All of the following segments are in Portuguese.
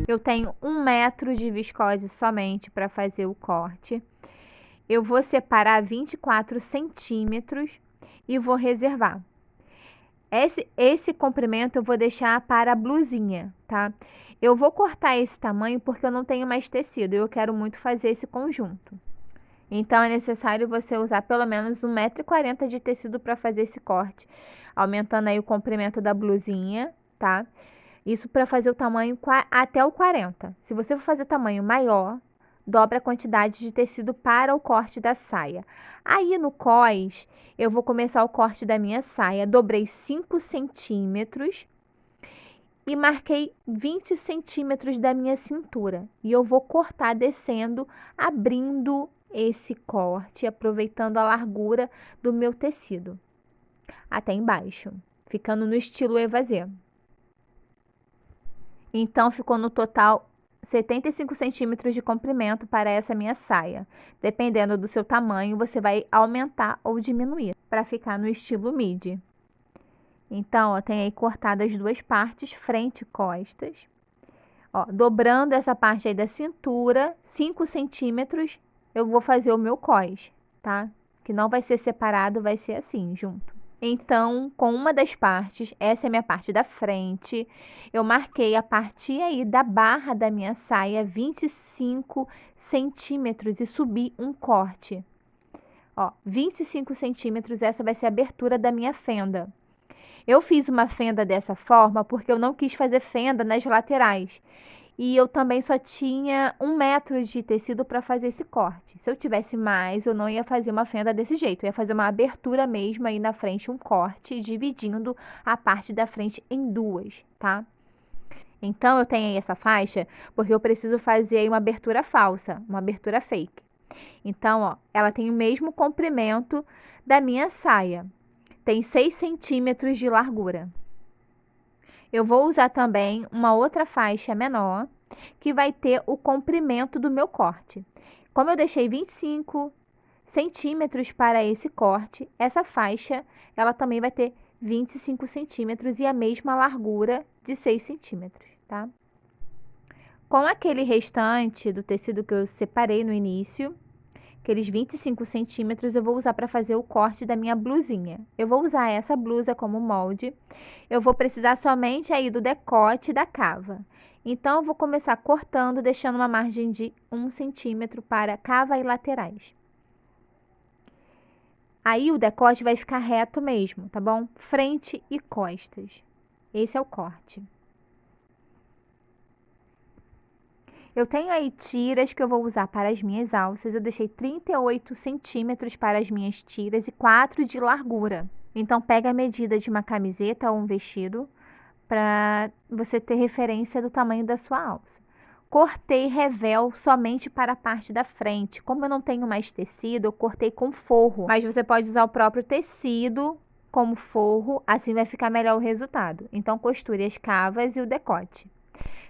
Eu tenho 1 metro de viscose somente para fazer o corte. Eu vou separar 24 centímetros e vou reservar. Esse comprimento eu vou deixar para a blusinha, tá? Eu vou cortar esse tamanho porque eu não tenho mais tecido. Eu quero muito fazer esse conjunto. Então, é necessário você usar pelo menos 1,40 m de tecido para fazer esse corte. Aumentando aí o comprimento da blusinha, tá? Isso para fazer o tamanho até o 40. Se você for fazer tamanho maior, dobra a quantidade de tecido para o corte da saia. Aí no cós, eu vou começar o corte da minha saia. Dobrei 5 centímetros e marquei 20 centímetros da minha cintura. E eu vou cortar descendo, abrindo esse corte, aproveitando a largura do meu tecido até embaixo, ficando no estilo evasê. Então, ficou no total 75 centímetros de comprimento para essa minha saia. Dependendo do seu tamanho, você vai aumentar ou diminuir para ficar no estilo midi. Então, ó, tem aí cortado as duas partes, frente e costas. Ó, dobrando essa parte aí da cintura, 5 centímetros, eu vou fazer o meu cós, tá? Que não vai ser separado, vai ser assim, junto. Então, com uma das partes, essa é a minha parte da frente, eu marquei a partir aí da barra da minha saia 25 centímetros e subi um corte. Ó, 25 centímetros, essa vai ser a abertura da minha fenda. Eu fiz uma fenda dessa forma porque eu não quis fazer fenda nas laterais. E eu também só tinha 1 metro de tecido para fazer esse corte. Se eu tivesse mais, eu não ia fazer uma fenda desse jeito. Eu ia fazer uma abertura mesmo aí na frente, um corte, dividindo a parte da frente em duas, tá? Então, eu tenho aí essa faixa porque eu preciso fazer aí uma abertura falsa, uma abertura fake. Então, ó, ela tem o mesmo comprimento da minha saia. Tem 6 centímetros de largura. Eu vou usar também uma outra faixa menor, que vai ter o comprimento do meu corte. Como eu deixei 25 centímetros para esse corte, essa faixa, ela também vai ter 25 centímetros e a mesma largura de 6 centímetros, tá? Com aquele restante do tecido que eu separei no início, aqueles 25 centímetros eu vou usar para fazer o corte da minha blusinha. Eu vou usar essa blusa como molde. Eu vou precisar somente aí do decote e da cava. Então, eu vou começar cortando, deixando uma margem de 1 centímetro para cava e laterais. Aí, o decote vai ficar reto mesmo, tá bom? Frente e costas. Esse é o corte. Eu tenho aí tiras que eu vou usar para as minhas alças. Eu deixei 38 centímetros para as minhas tiras e 4 de largura. Então, pega a medida de uma camiseta ou um vestido para você ter referência do tamanho da sua alça. Cortei revel somente para a parte da frente. Como eu não tenho mais tecido, eu cortei com forro. Mas você pode usar o próprio tecido como forro, assim vai ficar melhor o resultado. Então, costure as cavas e o decote.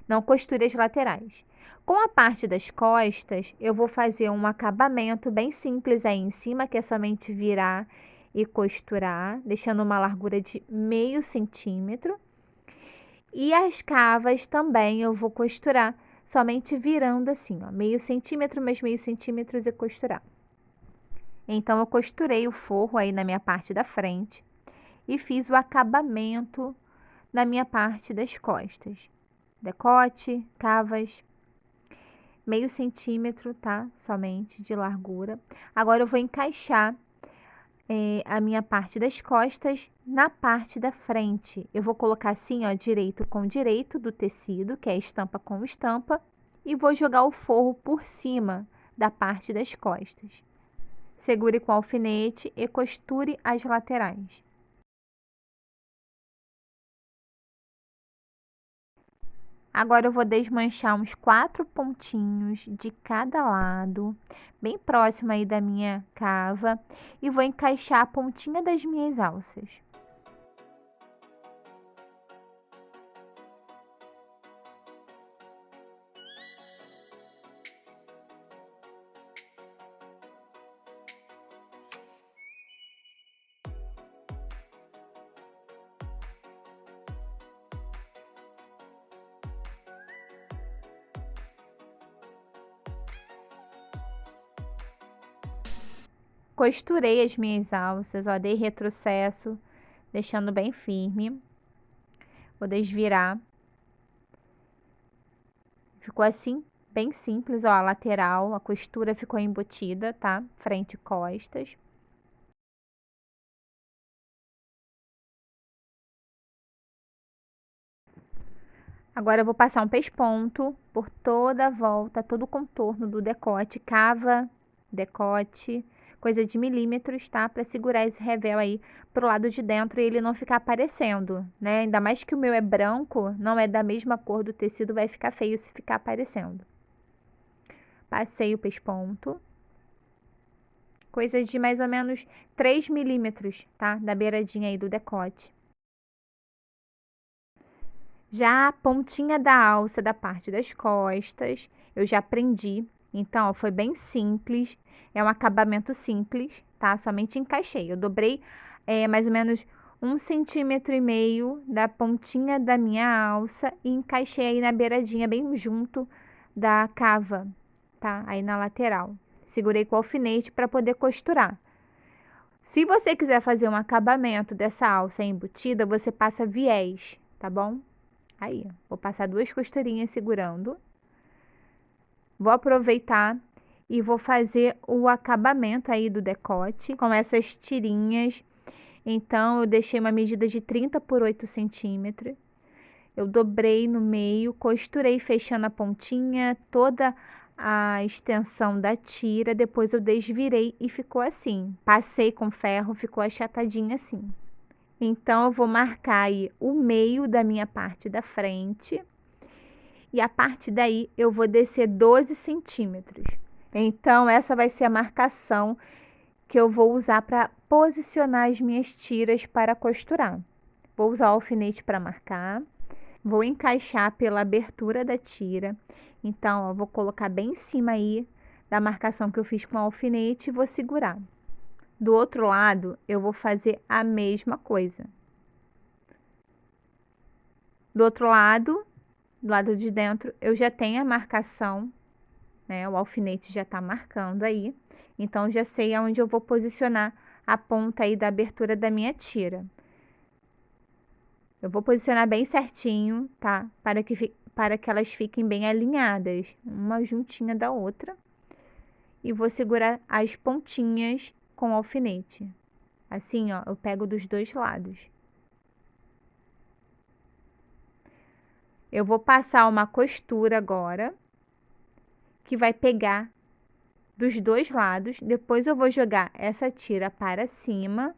Não costure as laterais. Com a parte das costas, eu vou fazer um acabamento bem simples aí em cima, que é somente virar e costurar, deixando uma largura de meio centímetro. E as cavas também eu vou costurar, somente virando assim, ó, meio centímetro mais meio centímetro e costurar. Então, eu costurei o forro aí na minha parte da frente e fiz o acabamento na minha parte das costas. Decote, cavas, meio centímetro, tá? Somente de largura. Agora, eu vou encaixar a minha parte das costas na parte da frente. Eu vou colocar assim, ó, direito com direito do tecido, que é estampa com estampa, e vou jogar o forro por cima da parte das costas. Segure com alfinete e costure as laterais. Agora eu vou desmanchar uns 4 pontinhos de cada lado, bem próximo aí da minha cava, e vou encaixar a pontinha das minhas alças. costurei as minhas alças, ó, dei retrocesso, deixando bem firme. Vou desvirar. Ficou assim, bem simples, ó, a lateral, a costura ficou embutida, tá? Frente e costas. Agora eu vou passar um pesponto por toda a volta, todo o contorno do decote, cava, decote, coisa de milímetros, tá? Para segurar esse revel aí pro lado de dentro e ele não ficar aparecendo, né? Ainda mais que o meu é branco, não é da mesma cor do tecido, vai ficar feio se ficar aparecendo. Passei o pesponto. Coisa de mais ou menos 3 milímetros, tá? Da beiradinha aí do decote. Já a pontinha da alça da parte das costas, eu já prendi. Então, ó, foi bem simples. É um acabamento simples, tá? Somente encaixei. Eu dobrei mais ou menos 1,5 cm da pontinha da minha alça e encaixei aí na beiradinha, bem junto da cava, tá? Aí na lateral. Segurei com o alfinete para poder costurar. Se você quiser fazer um acabamento dessa alça embutida, você passa viés, tá bom? Aí, vou passar 2 costurinhas segurando. Vou aproveitar e vou fazer o acabamento aí do decote com essas tirinhas. Então, eu deixei uma medida de 30 por 8 centímetros. Eu dobrei no meio, costurei fechando a pontinha, toda a extensão da tira. Depois eu desvirei e ficou assim. Passei com ferro, ficou achatadinho assim. Então, eu vou marcar aí o meio da minha parte da frente. E a partir daí, eu vou descer 12 centímetros. Então, essa vai ser a marcação que eu vou usar para posicionar as minhas tiras para costurar. Vou usar o alfinete para marcar. Vou encaixar pela abertura da tira. Então, ó, vou colocar bem em cima aí da marcação que eu fiz com o alfinete e vou segurar. Do outro lado, eu vou fazer a mesma coisa. Do outro lado, do lado de dentro, eu já tenho a marcação, né? O alfinete já tá marcando aí. Então, já sei aonde eu vou posicionar a ponta aí da abertura da minha tira. Eu vou posicionar bem certinho, tá? Para que elas fiquem bem alinhadas, uma juntinha da outra. E vou segurar as pontinhas com o alfinete. Assim, ó, eu pego dos dois lados. Eu vou passar uma costura agora, que vai pegar dos dois lados. Depois eu vou jogar essa tira para cima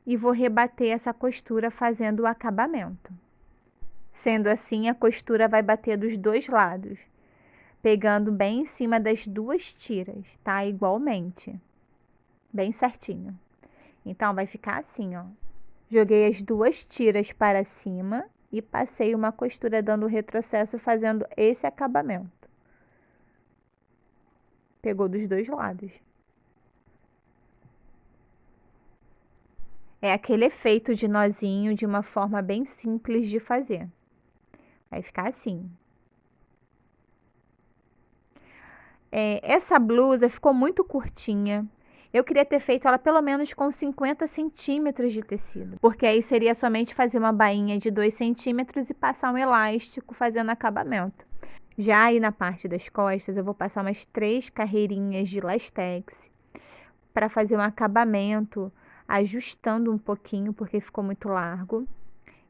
e vou rebater essa costura fazendo o acabamento. Sendo assim, a costura vai bater dos dois lados, pegando bem em cima das duas tiras, tá? Igualmente, bem certinho. Então, vai ficar assim, ó. Joguei as duas tiras para cima e passei uma costura dando retrocesso, fazendo esse acabamento. Pegou dos dois lados. É aquele efeito de nozinho de uma forma bem simples de fazer. Vai ficar assim. Essa blusa ficou muito curtinha. Eu queria ter feito ela pelo menos com 50 centímetros de tecido, porque aí seria somente fazer uma bainha de 2 centímetros e passar um elástico fazendo acabamento. Já aí na parte das costas, eu vou passar umas 3 carreirinhas de lastex para fazer um acabamento, ajustando um pouquinho, porque ficou muito largo.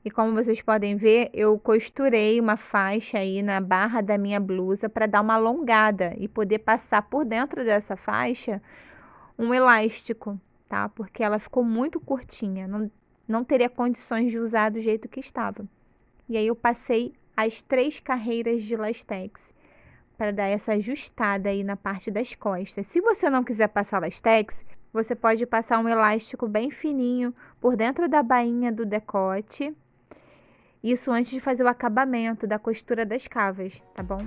E como vocês podem ver, eu costurei uma faixa aí na barra da minha blusa para dar uma alongada e poder passar por dentro dessa faixa um elástico, tá? Porque ela ficou muito curtinha, não teria condições de usar do jeito que estava. E aí eu passei as 3 carreiras de lastex para dar essa ajustada aí na parte das costas. Se você não quiser passar lastex, você pode passar um elástico bem fininho por dentro da bainha do decote. Isso antes de fazer o acabamento da costura das cavas, tá bom?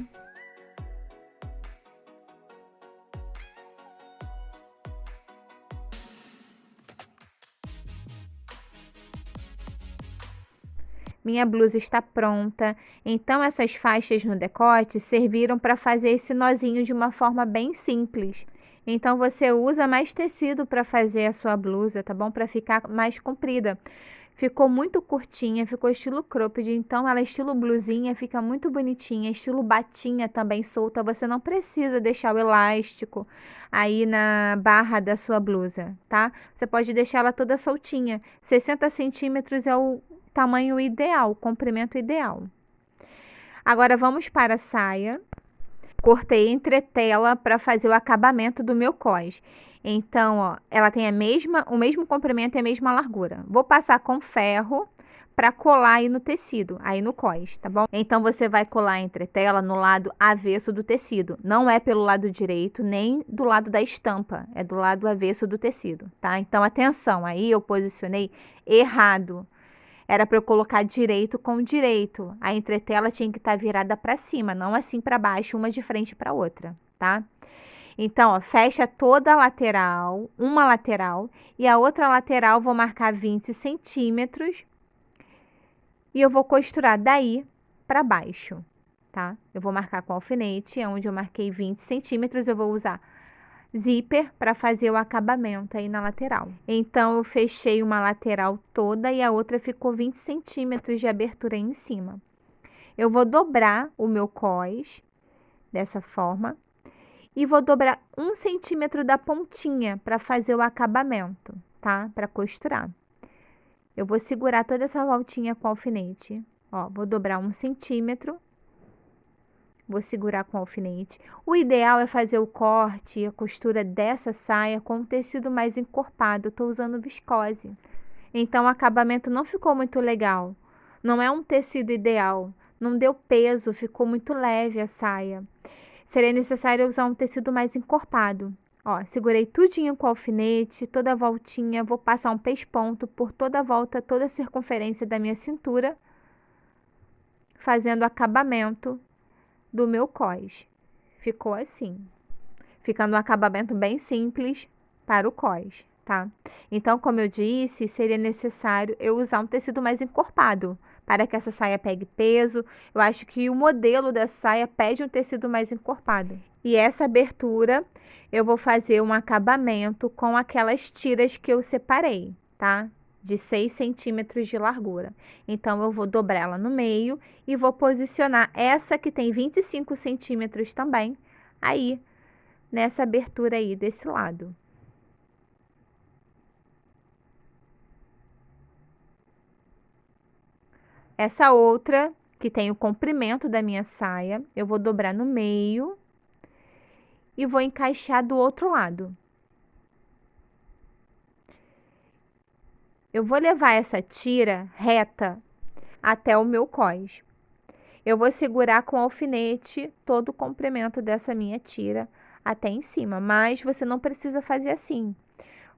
Minha blusa está pronta, então essas faixas no decote serviram para fazer esse nozinho de uma forma bem simples. Então você usa mais tecido para fazer a sua blusa, tá bom? Para ficar mais comprida. Ficou muito curtinha, ficou estilo cropped, então ela estilo blusinha, fica muito bonitinha, estilo batinha também solta. Você não precisa deixar o elástico aí na barra da sua blusa, tá? Você pode deixar ela toda soltinha. 60 centímetros é o tamanho ideal, o comprimento ideal. Agora vamos para a saia. Cortei entretela para fazer o acabamento do meu cós. Então, ó, ela tem o mesmo comprimento e a mesma largura. Vou passar com ferro para colar aí no tecido, aí no cós, tá bom? Então, você vai colar a entretela no lado avesso do tecido. Não é pelo lado direito, nem do lado da estampa. É do lado avesso do tecido, tá? Então, atenção, aí eu posicionei errado. Era para eu colocar direito com direito. A entretela tinha que estar virada para cima, não assim para baixo, uma de frente para outra, tá? Então, ó, fecha toda a lateral, uma lateral, e a outra lateral vou marcar 20 centímetros e eu vou costurar daí para baixo, tá? Eu vou marcar com alfinete, onde eu marquei 20 centímetros, eu vou usar zíper para fazer o acabamento aí na lateral. Então, eu fechei uma lateral toda e a outra ficou 20 centímetros de abertura aí em cima. Eu vou dobrar o meu cós dessa forma e vou dobrar 1 centímetro da pontinha para fazer o acabamento, tá? Para costurar. Eu vou segurar toda essa voltinha com alfinete, ó, vou dobrar 1 centímetro. Vou segurar com alfinete. O ideal é fazer o corte e a costura dessa saia com um tecido mais encorpado. Eu tô usando viscose. Então, o acabamento não ficou muito legal. Não é um tecido ideal. Não deu peso, ficou muito leve a saia. Seria necessário usar um tecido mais encorpado. Ó, segurei tudinho com alfinete, toda a voltinha. Vou passar um pesponto por toda a volta, toda a circunferência da minha cintura, fazendo acabamento do meu cós. Ficou assim, ficando um acabamento bem simples para o cós, tá? Então, como eu disse, seria necessário eu usar um tecido mais encorpado para que essa saia pegue peso. Eu acho que o modelo da saia pede um tecido mais encorpado. E essa abertura eu vou fazer um acabamento com aquelas tiras que eu separei, tá? De 6 centímetros de largura. Então, eu vou dobrar ela no meio e vou posicionar essa que tem 25 centímetros também, aí, nessa abertura aí desse lado. Essa outra, que tem o comprimento da minha saia, eu vou dobrar no meio e vou encaixar do outro lado. Eu vou levar essa tira reta até o meu cós. Eu vou segurar com alfinete todo o comprimento dessa minha tira até em cima, mas você não precisa fazer assim.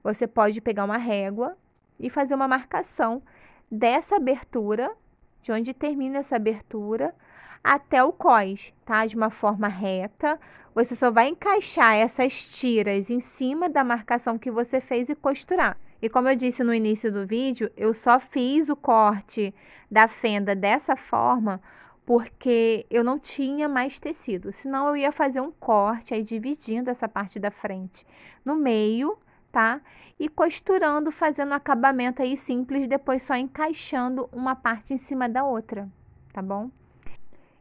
Você pode pegar uma régua e fazer uma marcação dessa abertura, de onde termina essa abertura, até o cós, tá? De uma forma reta. Você só vai encaixar essas tiras em cima da marcação que você fez e costurar. E como eu disse no início do vídeo, eu só fiz o corte da fenda dessa forma porque eu não tinha mais tecido. Senão eu ia fazer um corte aí dividindo essa parte da frente no meio, tá? E costurando, fazendo um acabamento aí simples, depois só encaixando uma parte em cima da outra, tá bom?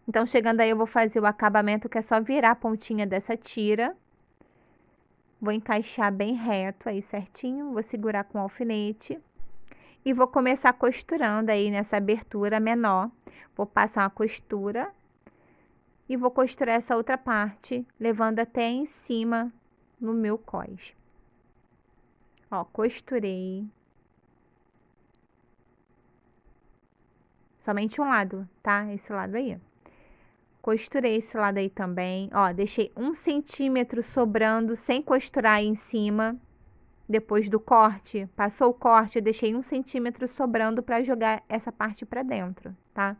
Então, chegando aí, eu vou fazer o acabamento, que é só virar a pontinha dessa tira. Vou encaixar bem reto aí certinho, vou segurar com o alfinete. E vou começar costurando aí nessa abertura menor. Vou passar uma costura e vou costurar essa outra parte, levando até em cima no meu cós. Ó, costurei. Somente um lado, tá? Esse lado aí. Costurei esse lado aí também. Ó, deixei 1 centímetro sobrando sem costurar aí em cima. Depois do corte, passou o corte, eu deixei 1 centímetro sobrando para jogar essa parte para dentro, tá?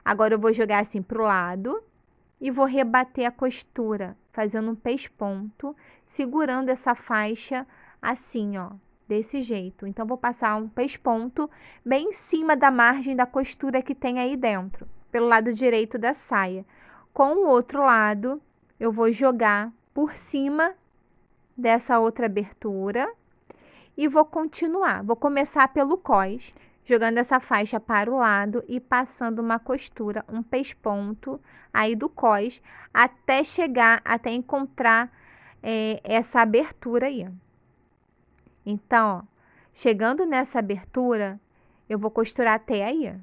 Agora eu vou jogar assim pro lado e vou rebater a costura, fazendo um pesponto, segurando essa faixa assim, ó, desse jeito. Então, vou passar um pesponto bem em cima da margem da costura que tem aí dentro, pelo lado direito da saia. Com o outro lado, eu vou jogar por cima dessa outra abertura e vou continuar. Vou começar pelo cós, jogando essa faixa para o lado e passando uma costura, um pesponto aí do cós, até chegar, até encontrar essa abertura aí. Então, ó, chegando nessa abertura, eu vou costurar até aí.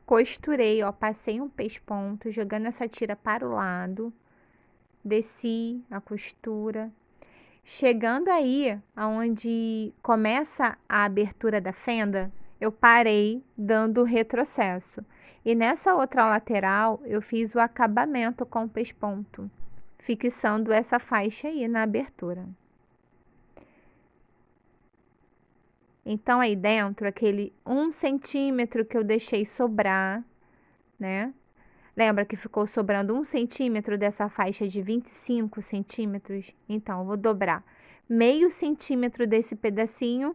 Costurei, ó, passei um pesponto, jogando essa tira para o lado, desci a costura. Chegando aí, aonde começa a abertura da fenda, eu parei dando retrocesso. E nessa outra lateral, eu fiz o acabamento com o pesponto, fixando essa faixa aí na abertura. Então, aí dentro, aquele 1 centímetro que eu deixei sobrar, né? Lembra que ficou sobrando 1 centímetro dessa faixa de 25 centímetros? Então, eu vou dobrar meio centímetro desse pedacinho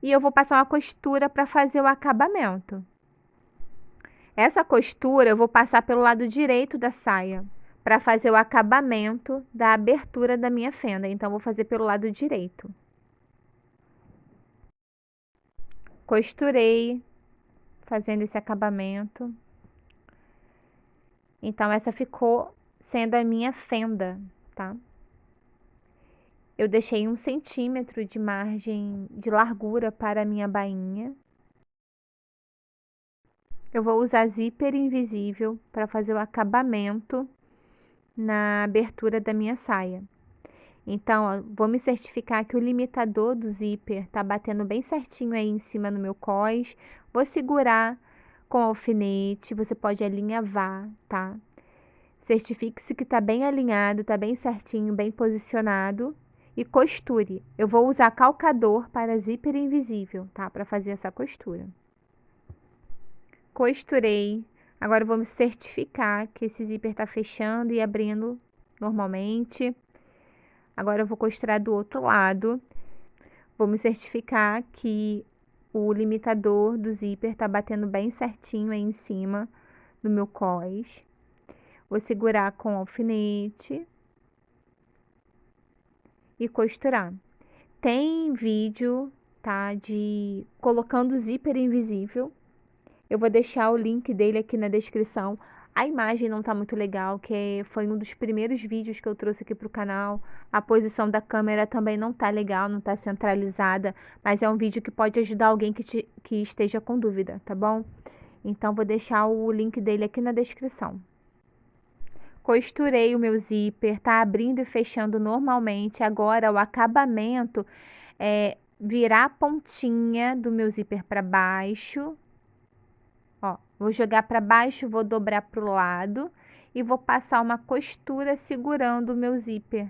e eu vou passar uma costura para fazer o acabamento. Essa costura eu vou passar pelo lado direito da saia para fazer o acabamento da abertura da minha fenda. Então, vou fazer pelo lado direito. Costurei, fazendo esse acabamento. Então, essa ficou sendo a minha fenda, tá? Eu deixei 1 centímetro de margem de largura para a minha bainha. Eu vou usar zíper invisível para fazer o acabamento na abertura da minha saia. Então, ó, vou me certificar que o limitador do zíper tá batendo bem certinho aí em cima no meu cós. Vou segurar com alfinete, você pode alinhavar, tá? Certifique-se que tá bem alinhado, tá bem certinho, bem posicionado. E costure. Eu vou usar calcador para zíper invisível, tá? Para fazer essa costura. Costurei. Agora eu vou me certificar que esse zíper tá fechando e abrindo normalmente. Agora eu vou costurar do outro lado. Vou me certificar que o limitador do zíper tá batendo bem certinho aí em cima do meu cós. Vou segurar com alfinete e costurar. Tem vídeo, tá, de colocando zíper invisível. Eu vou deixar o link dele aqui na descrição. A imagem não tá muito legal, que foi um dos primeiros vídeos que eu trouxe aqui pro canal. A posição da câmera também não tá legal, não tá centralizada, mas é um vídeo que pode ajudar alguém que esteja com dúvida, tá bom? Então, vou deixar o link dele aqui na descrição. Costurei o meu zíper, tá abrindo e fechando normalmente. Agora, o acabamento é virar a pontinha do meu zíper para baixo. Ó, vou jogar para baixo, vou dobrar pro lado e vou passar uma costura segurando o meu zíper,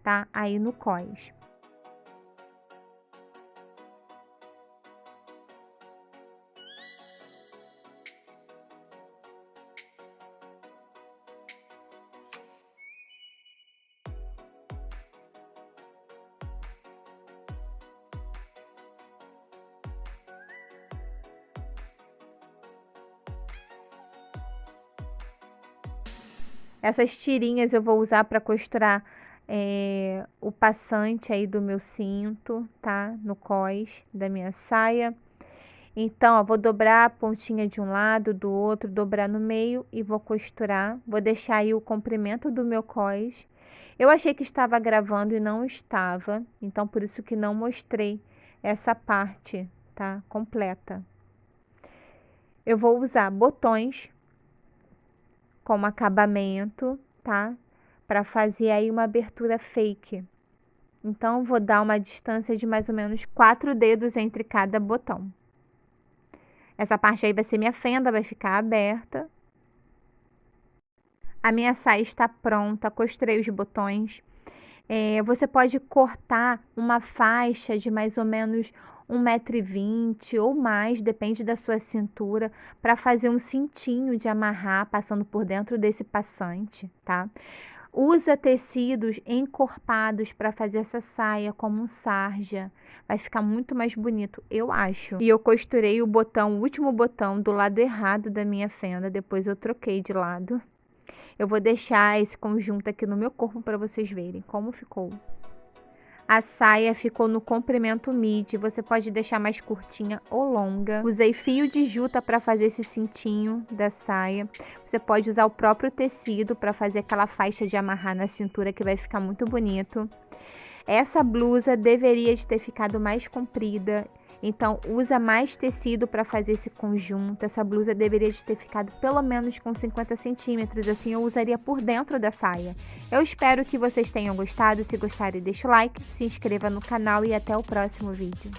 tá? Aí no cós. Essas tirinhas eu vou usar para costurar o passante aí do meu cinto, tá? No cós da minha saia. Então, ó, vou dobrar a pontinha de um lado, do outro, dobrar no meio e vou costurar. Vou deixar aí o comprimento do meu cós. Eu achei que estava gravando e não estava, então por isso que não mostrei essa parte, tá? Completa. Eu vou usar botões como acabamento, tá? Para fazer aí uma abertura fake. Então, vou dar uma distância de mais ou menos 4 dedos entre cada botão. Essa parte aí vai ser minha fenda, vai ficar aberta. A minha saia está pronta, costurei os botões. Você pode cortar uma faixa de mais ou menos 1,20 m ou mais, depende da sua cintura, para fazer um cintinho de amarrar passando por dentro desse passante, tá? Usa tecidos encorpados para fazer essa saia como um sarja. Vai ficar muito mais bonito, eu acho. E eu costurei o botão, o último botão do lado errado da minha fenda, depois eu troquei de lado. Eu vou deixar esse conjunto aqui no meu corpo para vocês verem como ficou. A saia ficou no comprimento midi, você pode deixar mais curtinha ou longa. Usei fio de juta para fazer esse cintinho da saia. Você pode usar o próprio tecido para fazer aquela faixa de amarrar na cintura que vai ficar muito bonito. Essa blusa deveria de ter ficado mais comprida, então usa mais tecido para fazer esse conjunto. Essa blusa deveria de ter ficado pelo menos com 50 centímetros, assim eu usaria por dentro da saia. Eu espero que vocês tenham gostado. Se gostarem, deixa o like, se inscreva no canal e até o próximo vídeo.